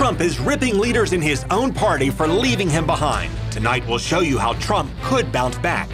Trump is ripping leaders in his own party for leaving him behind. Tonight we'll show you how Trump could bounce back.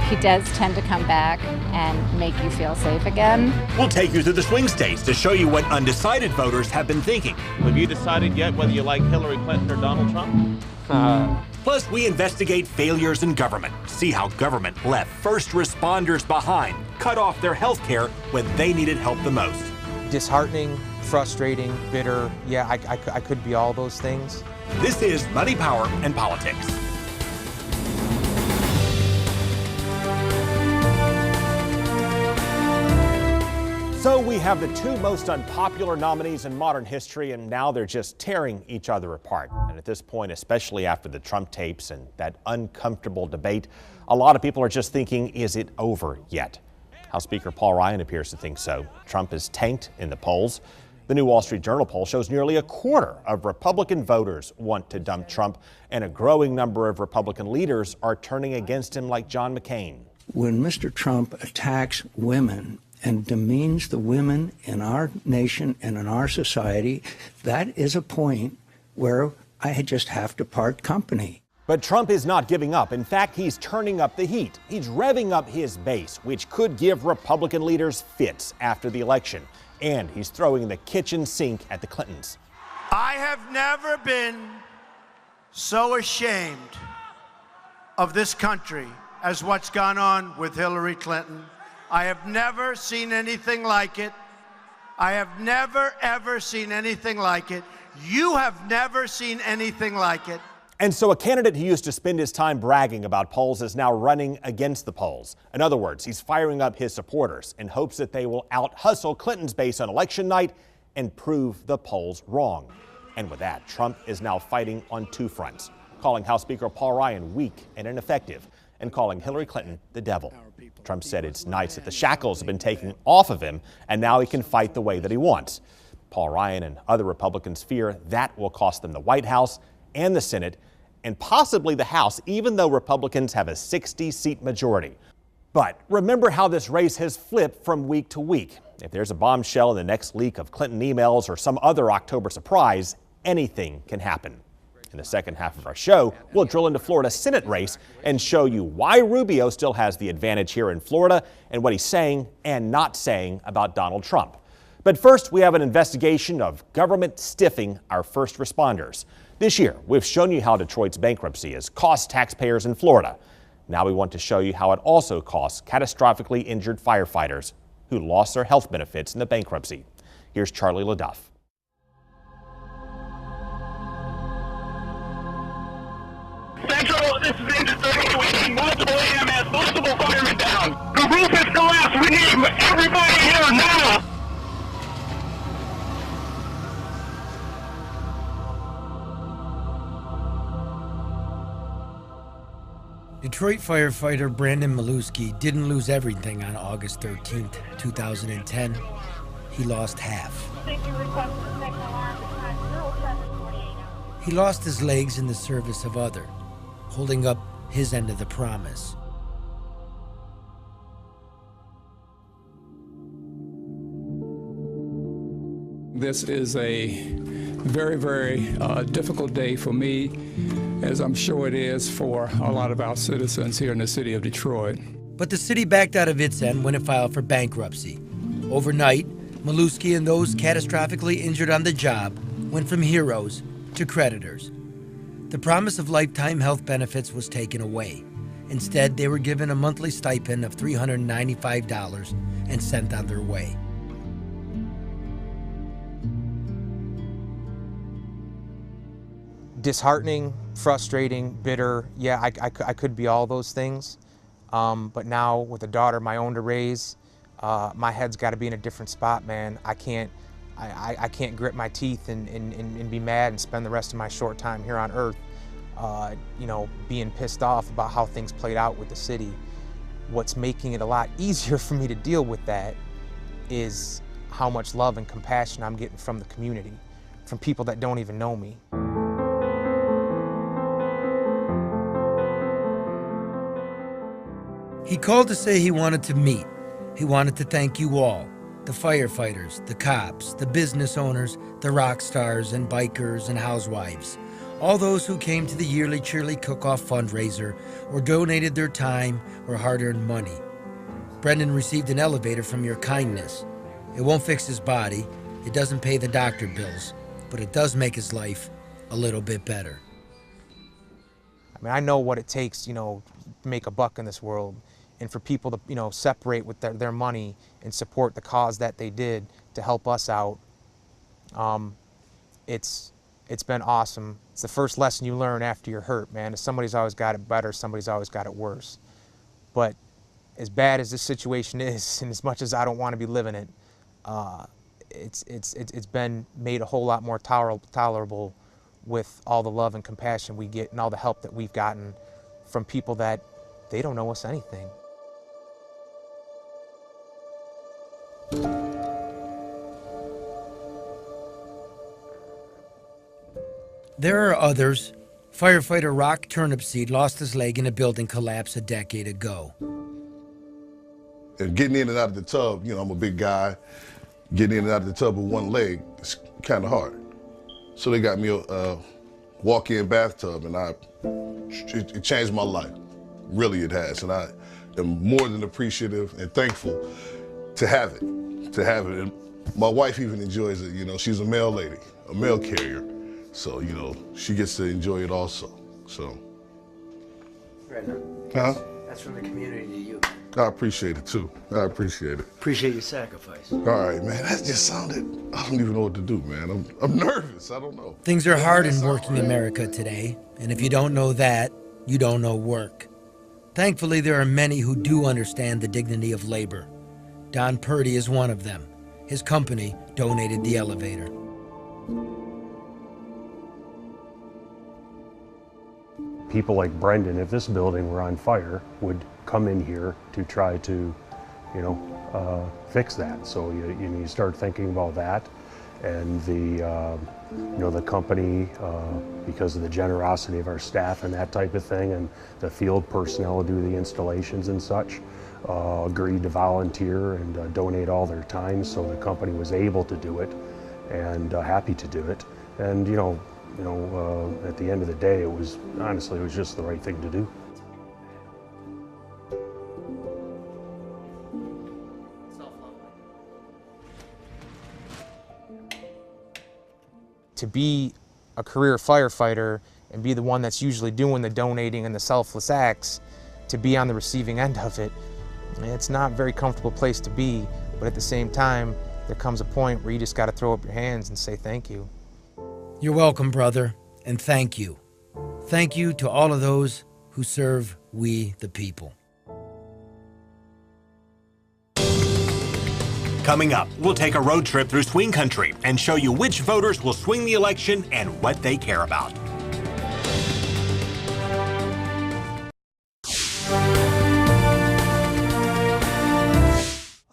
He does tend to come back and make you feel safe again. We'll take you through the swing states to show you what undecided voters have been thinking. Have you decided yet whether you like Hillary Clinton or Donald Trump? Plus, we investigate failures in government, see how government left first responders behind, cut off their health care when they needed help the most. Disheartening, frustrating, bitter. Yeah, I could be all those things. This is Money, Power, and Politics. So we have the two most unpopular nominees in modern history, and now they're just tearing each other apart. And at this point, especially after the Trump tapes and that uncomfortable debate, a lot of people are just thinking, is it over yet? House Speaker Paul Ryan appears to think so. Trump is tanked in the polls. The new Wall Street Journal poll shows nearly a quarter of Republican voters want to dump Trump, and a growing number of Republican leaders are turning against him, like John McCain. When Mr. Trump attacks women and demeans the women in our nation and in our society, that is a point where I just have to part company. But Trump is not giving up. In fact, he's turning up the heat. He's revving up his base, which could give Republican leaders fits after the election. And he's throwing the kitchen sink at the Clintons. I have never been so ashamed of this country as what's gone on with Hillary Clinton. I have never seen anything like it. I have never, ever seen anything like it. You have never seen anything like it. And so a candidate who used to spend his time bragging about polls is now running against the polls. In other words, he's firing up his supporters in hopes that they will out-hustle Clinton's base on election night and prove the polls wrong. And with that, Trump is now fighting on two fronts, calling House Speaker Paul Ryan weak and ineffective, and calling Hillary Clinton the devil. Trump said it's nice that the shackles have been taken off of him, and now he can fight the way that he wants. Paul Ryan and other Republicans fear that will cost them the White House and the Senate, and possibly the House, even though Republicans have a 60-seat majority. But remember how this race has flipped from week to week. If there's a bombshell in the next leak of Clinton emails or some other October surprise, anything can happen. In the second half of our show, we'll drill into Florida's Senate race and show you why Rubio still has the advantage here in Florida and what he's saying and not saying about Donald Trump. But first, we have an investigation of government stiffing our first responders. This year, we've shown you how Detroit's bankruptcy has cost taxpayers in Florida. Now we want to show you how it also costs catastrophically injured firefighters who lost their health benefits in the bankruptcy. Here's Charlie LaDuff. Central, this is Engine 30. We need multiple EMS, multiple firemen down. The roof has collapsed. We need everybody here now. Detroit firefighter Brandon Maluski didn't lose everything on August 13, 2010. He lost half. He lost his legs in the service of others, holding up his end of the promise. This is a very, very difficult day for me, as I'm sure it is for a lot of our citizens here in the city of Detroit. But the city backed out of its end when it filed for bankruptcy. Overnight, Maluski and those catastrophically injured on the job went from heroes to creditors. The promise of lifetime health benefits was taken away. Instead, they were given a monthly stipend of $395 and sent on their way. Disheartening, frustrating, bitter. Yeah, I could be all those things. But now with a daughter of my own to raise, my head's got to be in a different spot, man. I can't grit my teeth and be mad and spend the rest of my short time here on earth, being pissed off about how things played out with the city. What's making it a lot easier for me to deal with that is how much love and compassion I'm getting from the community, from people that don't even know me. He called to say he wanted to meet. He wanted to thank you all. The firefighters, the cops, the business owners, the rock stars and bikers and housewives. All those who came to the yearly Cheerly Cook-Off fundraiser or donated their time or hard-earned money. Brendan received an elevator from your kindness. It won't fix his body, it doesn't pay the doctor bills, but it does make his life a little bit better. I mean, I know what it takes, to make a buck in this world, and for people to, separate with their money and support the cause that they did to help us out. It's been awesome. It's the first lesson you learn after you're hurt, man. Somebody's always got it better, somebody's always got it worse. But as bad as this situation is, and as much as I don't want to be living it, it's been made a whole lot more tolerable with all the love and compassion we get and all the help that we've gotten from people that they don't know us anything. There are others. Firefighter Rock Turnipseed lost his leg in a building collapse a decade ago. And getting in and out of the tub, I'm a big guy. Getting in and out of the tub with one leg is kind of hard. So they got me a walk-in bathtub, and it changed my life. Really, it has. And I am more than appreciative and thankful to have it. And my wife even enjoys it. She's a mail lady, a mail carrier. So, she gets to enjoy it also. So. Brendan, that's from the community to you. I appreciate it too. I appreciate it. Appreciate your sacrifice. All right, man. That just sounded, I don't even know what to do, man. I'm nervous. I don't know. Things are hard in working America today. And if you don't know that, you don't know work. Thankfully, there are many who do understand the dignity of labor. Don Purdy is one of them. His company donated the elevator. People like Brendan, if this building were on fire, would come in here to try to, fix that. So you start thinking about that, and the company, because of the generosity of our staff and that type of thing, and the field personnel who do the installations and such, agreed to volunteer and donate all their time, so the company was able to do it, and happy to do it. And at the end of the day, it was just the right thing to do. To be a career firefighter and be the one that's usually doing the donating and the selfless acts, to be on the receiving end of it, it's not a very comfortable place to be, but at the same time, there comes a point where you just got to throw up your hands and say thank you. You're welcome, brother, and thank you. Thank you to all of those who serve we the people. Coming up, we'll take a road trip through swing country and show you which voters will swing the election and what they care about.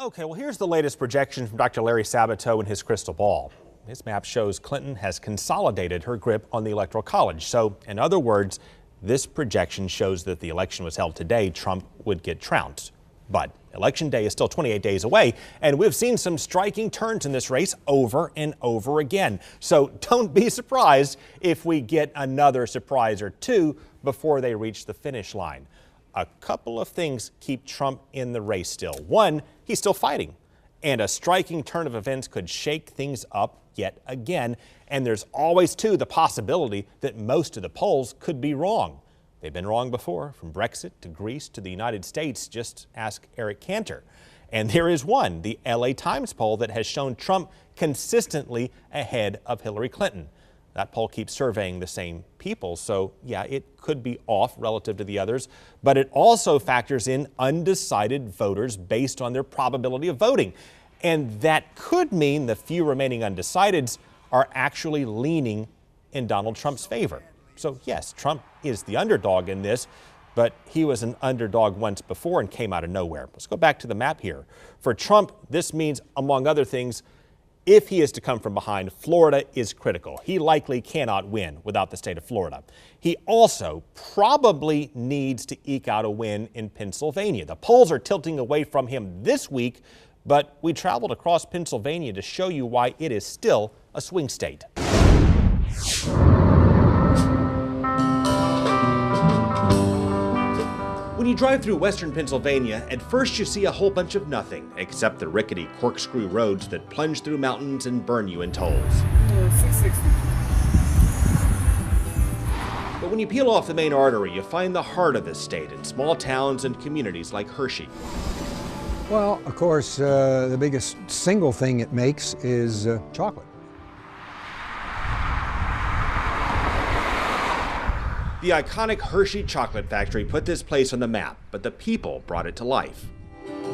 Okay, well, here's the latest projection from Dr. Larry Sabato and his crystal ball. His map shows Clinton has consolidated her grip on the Electoral College. So, in other words, this projection shows that the election was held today, Trump would get trounced. But Election Day is still 28 days away, and we've seen some striking turns in this race over and over again. So don't be surprised if we get another surprise or two before they reach the finish line. A couple of things keep Trump in the race still. One, he's still fighting, and a striking turn of events could shake things up yet again. And there's always, too, the possibility that most of the polls could be wrong. They've been wrong before, from Brexit to Greece to the United States. Just ask Eric Cantor. And there is one, the LA Times poll, that has shown Trump consistently ahead of Hillary Clinton. That poll keeps surveying the same people, so yeah, it could be off relative to the others, but it also factors in undecided voters based on their probability of voting. And that could mean the few remaining undecideds are actually leaning in Donald Trump's favor. So yes, Trump is the underdog in this, but he was an underdog once before and came out of nowhere. Let's go back to the map here. For Trump, this means, among other things, if he is to come from behind, Florida is critical. He likely cannot win without the state of Florida. He also probably needs to eke out a win in Pennsylvania. The polls are tilting away from him this week But we traveled across Pennsylvania to show you why it is still a swing state. When you drive through western Pennsylvania, at first you see a whole bunch of nothing except the rickety corkscrew roads that plunge through mountains and burn you in tolls. 660. But when you peel off the main artery, you find the heart of this state in small towns and communities like Hershey. Well, of course, the biggest single thing it makes is chocolate. The iconic Hershey chocolate factory put this place on the map, but the people brought it to life.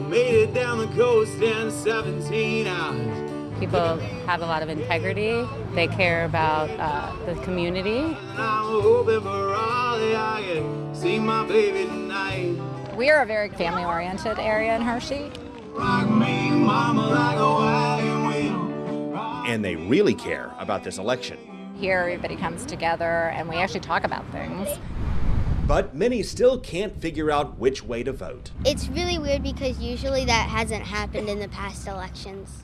Made it down the coast in 17 hours. People have a lot of integrity. They care about the community. I'm hoping for all that I can see my baby tonight. We are a very family-oriented area in Hershey. Rock me, mama, like a wagon wheel. And they really care about this election. Here, everybody comes together and we actually talk about things. But many still can't figure out which way to vote. It's really weird because usually that hasn't happened in the past elections.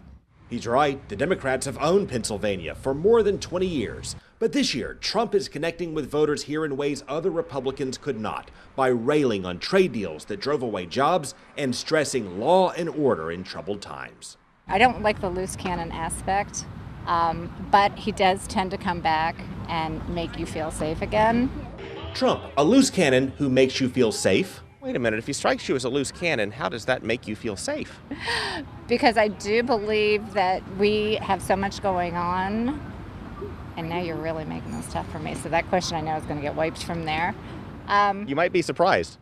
He's right. The Democrats have owned Pennsylvania for more than 20 years. But this year, Trump is connecting with voters here in ways other Republicans could not, by railing on trade deals that drove away jobs and stressing law and order in troubled times. I don't like the loose cannon aspect, but he does tend to come back and make you feel safe again. Trump, a loose cannon who makes you feel safe? Wait a minute, if he strikes you as a loose cannon, how does that make you feel safe? Because I do believe that we have so much going on, and now you're really making this tough for me. So that question I know is going to get wiped from there. You might be surprised.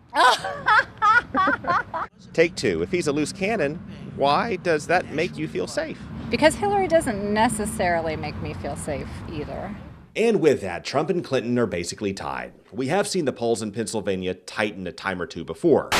Take two. If he's a loose cannon, why does that make you feel safe? Because Hillary doesn't necessarily make me feel safe either. And with that, Trump and Clinton are basically tied. We have seen the polls in Pennsylvania tighten a time or two before.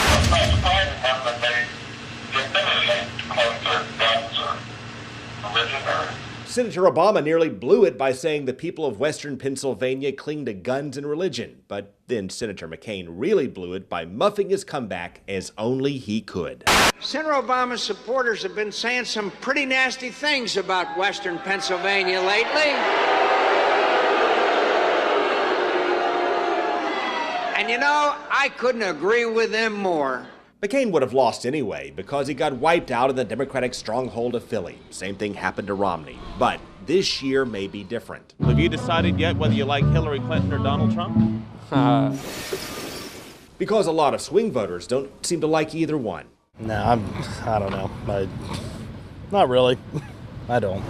Senator Obama nearly blew it by saying the people of western Pennsylvania cling to guns and religion. But then Senator McCain really blew it by muffing his comeback as only he could. Senator Obama's supporters have been saying some pretty nasty things about western Pennsylvania lately. And you know, I couldn't agree with them more. McCain would have lost anyway because he got wiped out in the Democratic stronghold of Philly. Same thing happened to Romney. But this year may be different. Have you decided yet whether you like Hillary Clinton or Donald Trump? Because a lot of swing voters don't seem to like either one. No, I don't know. Not really. I don't.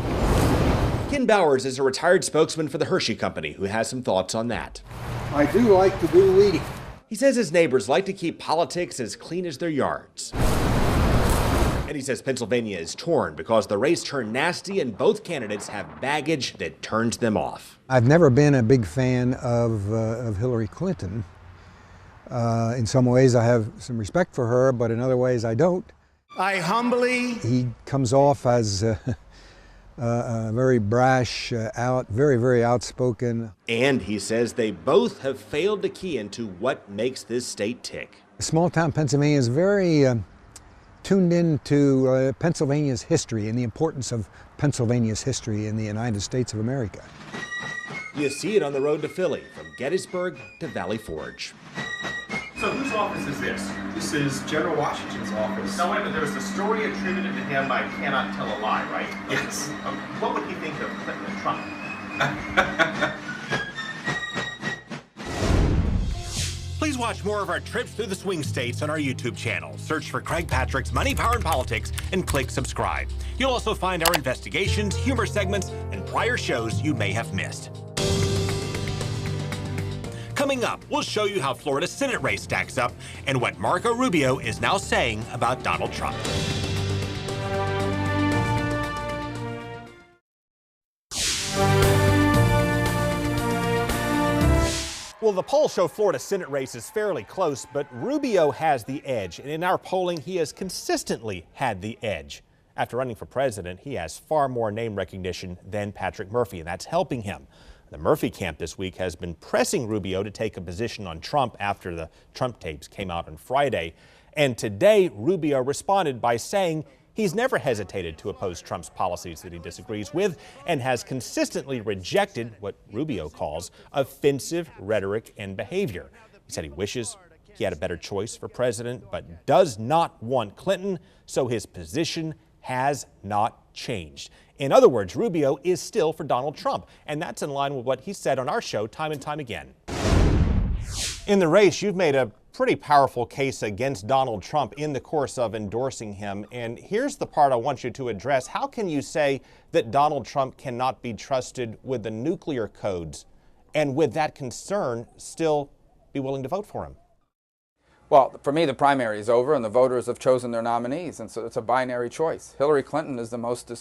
Ken Bowers is a retired spokesman for the Hershey Company who has some thoughts on that. I do like to do weeding. He says his neighbors like to keep politics as clean as their yards. And he says Pennsylvania is torn because the race turned nasty and both candidates have baggage that turns them off. I've never been a big fan of Hillary Clinton. In some ways I have some respect for her, but in other ways I don't. He comes off as very brash, very outspoken. And he says they both have failed to key into what makes this state tick. Small town Pennsylvania is very tuned into Pennsylvania's history and the importance of Pennsylvania's history in the United States of America. You see it on the road to Philly, from Gettysburg to Valley Forge. So whose office is this? This is General Washington's office. No, wait, but there's a story attributed to him, I cannot tell a lie, right? Yes. What would he think of Clinton and Trump? Please watch more of our trips through the swing states on our YouTube channel. Search for Craig Patrick's Money, Power, and Politics and click subscribe. You'll also find our investigations, humor segments, and prior shows you may have missed. Coming up, we'll show you how Florida's Senate race stacks up and what Marco Rubio is now saying about Donald Trump. Well, the polls show Florida's Senate race is fairly close, but Rubio has the edge. And in our polling, he has consistently had the edge. After running for president, he has far more name recognition than Patrick Murphy, and that's helping him. The Murphy camp this week has been pressing Rubio to take a position on Trump after the Trump tapes came out on Friday. And today, Rubio responded by saying He's never hesitated to oppose Trump's policies that he disagrees with and has consistently rejected what Rubio calls offensive rhetoric and behavior. He said he wishes he had a better choice for president, but does not want Clinton, so his position has not changed. In other words, Rubio is still for Donald Trump, and that's in line with what he said on our show time and time again. In the race, you've made a pretty powerful case against Donald Trump in the course of endorsing him, and here's the part I want you to address. How can you say that Donald Trump cannot be trusted with the nuclear codes, and with that concern, still be willing to vote for him? Well, for me, the primary is over, and the voters have chosen their nominees, and so it's a binary choice. Hillary Clinton is the most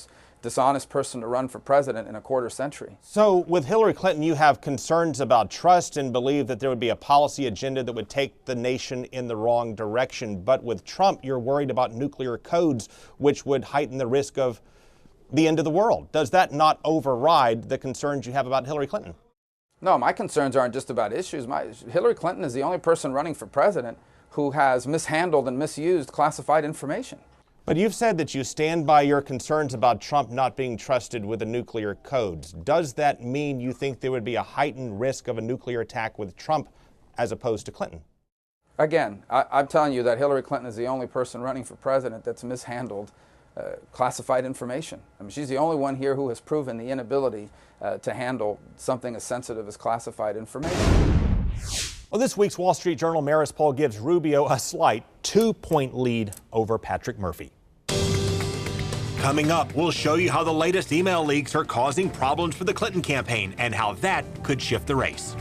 dishonest person to run for president in a quarter century. So with Hillary Clinton, you have concerns about trust and believe that there would be a policy agenda that would take the nation in the wrong direction. But with Trump, you're worried about nuclear codes, which would heighten the risk of the end of the world. Does that not override the concerns you have about Hillary Clinton? No, my concerns aren't just about issues. Hillary Clinton is the only person running for president who has mishandled and misused classified information. But you've said that you stand by your concerns about Trump not being trusted with the nuclear codes. Does that mean you think there would be a heightened risk of a nuclear attack with Trump as opposed to Clinton? Again, I'm telling you that Hillary Clinton is the only person running for president that's mishandled classified information. I mean, she's the only one here who has proven the inability to handle something as sensitive as classified information. Well, this week's Wall Street Journal Marist poll gives Rubio a slight 2-point lead over Patrick Murphy. Coming up, we'll show you how the latest email leaks are causing problems for the Clinton campaign and how that could shift the race.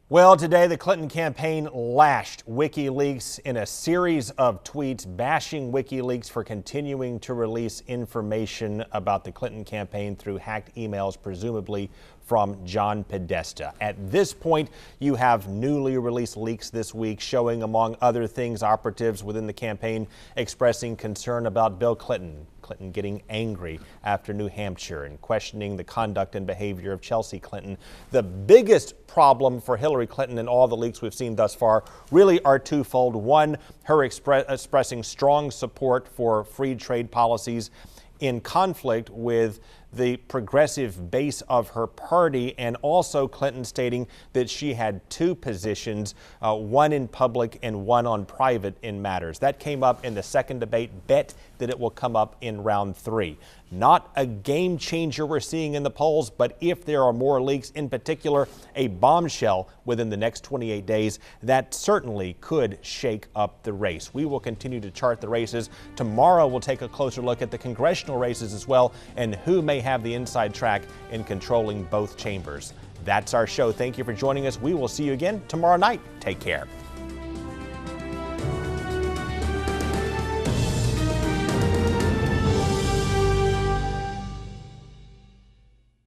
Well, today the Clinton campaign lashed WikiLeaks in a series of tweets bashing WikiLeaks for continuing to release information about the Clinton campaign through hacked emails, presumably from John Podesta. At this point, you have newly released leaks this week showing, among other things, operatives within the campaign expressing concern about Bill Clinton getting angry after New Hampshire and questioning the conduct and behavior of Chelsea Clinton. The biggest problem for Hillary Clinton in all the leaks we've seen thus far really are twofold. One, her expressing strong support for free trade policies in conflict with the progressive base of her party, and also Clinton stating that she had two positions, one in public and one on private in matters. That came up in the second debate. Bet that it will come up in round 3. Not a game changer we're seeing in the polls, but if there are more leaks, in particular a bombshell within the next 28 days, that certainly could shake up the race. We will continue to chart the races. Tomorrow we'll take a closer look at the congressional races as well and who may have the inside track in controlling both chambers. That's our show. Thank you for joining us. We will see you again tomorrow night. Take care.